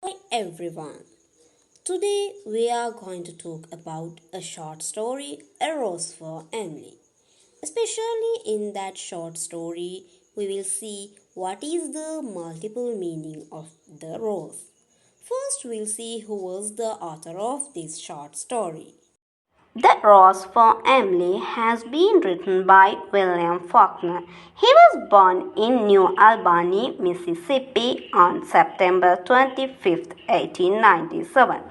Hi everyone. Today we are going to talk about a short story, A Rose for Emily. Especially in that short story, we will see what is the multiple meaning of the rose. First, we'll see who was the author of this short story. The Rose for Emily has been written by William Faulkner. He was born in New Albany, Mississippi on September 25, 1897.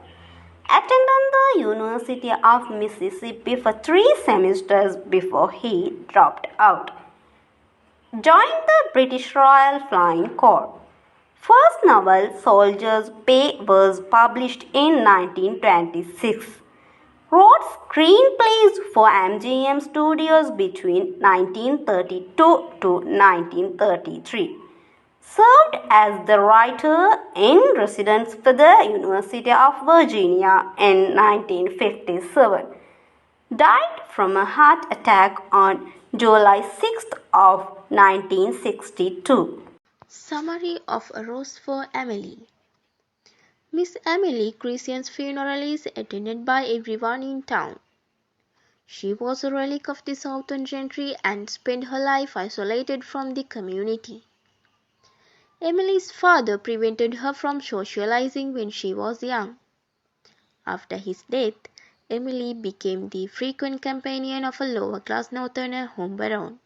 Attended the University of Mississippi for 3 semesters before he dropped out. Joined the British Royal Flying Corps. First novel, Soldier's Pay, was published in 1926. Wrote screenplays for MGM Studios between 1932 to 1933. Served as the writer in residence for the University of Virginia in 1957. Died from a heart attack on July 6th of 1962. Summary of A Rose for Emily. Miss Emily Christian's funeral is attended by everyone in town. She was a relic of the Southern gentry and spent her life isolated from the community. Emily's father prevented her from socializing when she was young. After his death, Emily became the frequent companion of a lower-class northerner home baron.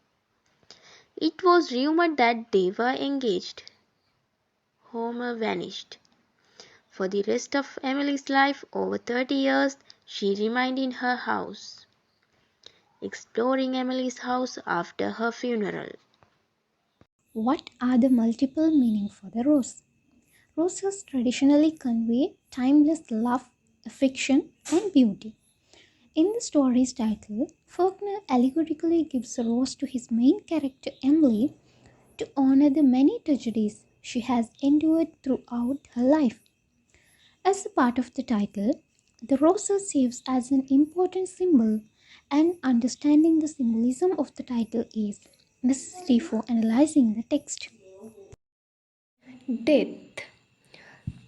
It was rumored that they were engaged. Homer vanished. For the rest of Emily's life, over 30 years, she remained in her house. Exploring Emily's house after her funeral. What are the multiple meanings for the rose? Roses traditionally convey timeless love, affection, and beauty. In the story's title, Faulkner allegorically gives a rose to his main character Emily to honor the many tragedies she has endured throughout her life. As a part of the title, the rose serves as an important symbol, and understanding the symbolism of the title is necessary for analyzing the text. Death.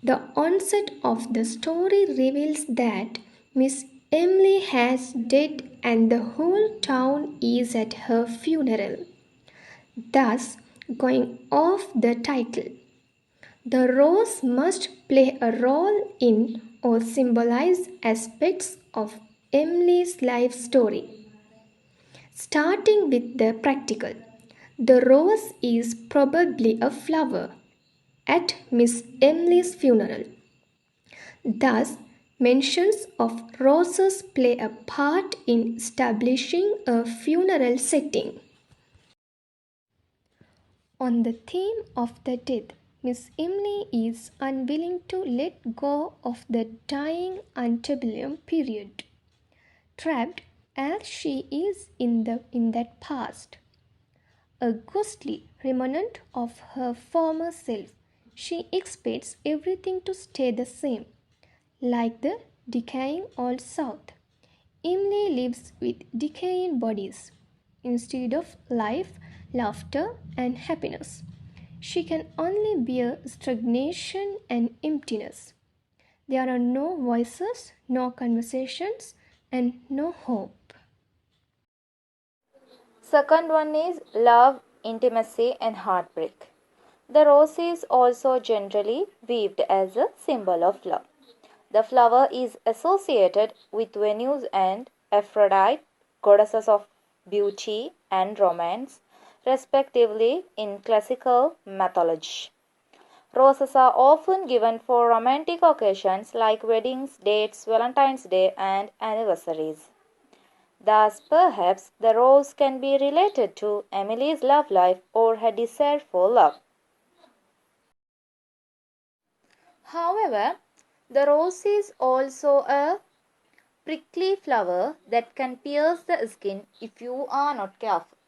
The onset of the story reveals that Miss Emily has died and the whole town is at her funeral, thus going off the title. The rose must play a role in or symbolize aspects of Emily's life story. Starting with the practical, the rose is probably a flower at Miss Emily's funeral. Thus, mentions of roses play a part in establishing a funeral setting. On the theme of the death, Miss Emily is unwilling to let go of the dying antebellum period, trapped as she is in that past. A ghostly remnant of her former self, she expects everything to stay the same, like the decaying Old South. Emily lives with decaying bodies. Instead of life, laughter, and happiness, she can only bear stagnation and emptiness. There are no voices, no conversations, and no hope. Second one is love, intimacy, and heartbreak. The rose is also generally viewed as a symbol of love. The flower is associated with Venus and Aphrodite, goddesses of beauty and romance, respectively, in classical mythology. Roses are often given for romantic occasions like weddings, dates, Valentine's Day, and anniversaries. Thus, perhaps the rose can be related to Emily's love life or her desire for love. However, the rose is also a prickly flower that can pierce the skin if you are not careful.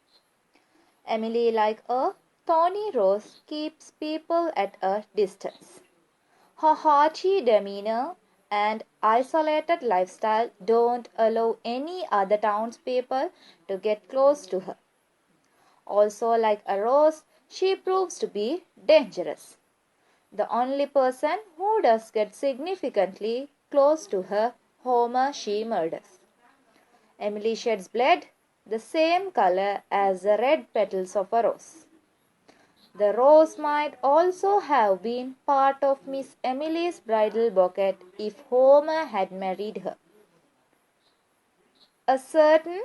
Emily, like a thorny rose, keeps people at a distance. Her haughty demeanor and isolated lifestyle don't allow any other townspeople to get close to her. Also, like a rose, she proves to be dangerous. The only person who does get significantly close to her, Homer, she murders. Emily sheds blood, the same color as the red petals of a rose. The rose might also have been part of Miss Emily's bridal bouquet if Homer had married her. A certain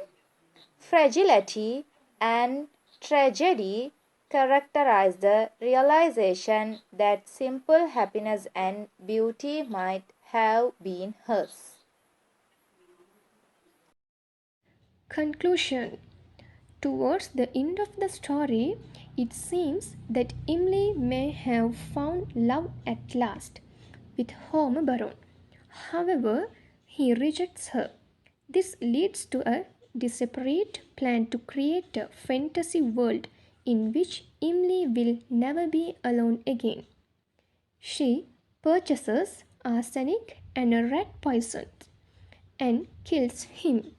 fragility and tragedy characterize the realization that simple happiness and beauty might have been hers. Conclusion. Towards the end of the story, it seems that Emily may have found love at last with Homer Baron. However, he rejects her. This leads to a desperate plan to create a fantasy world in which Emily will never be alone again. She purchases arsenic and a rat poison and kills him.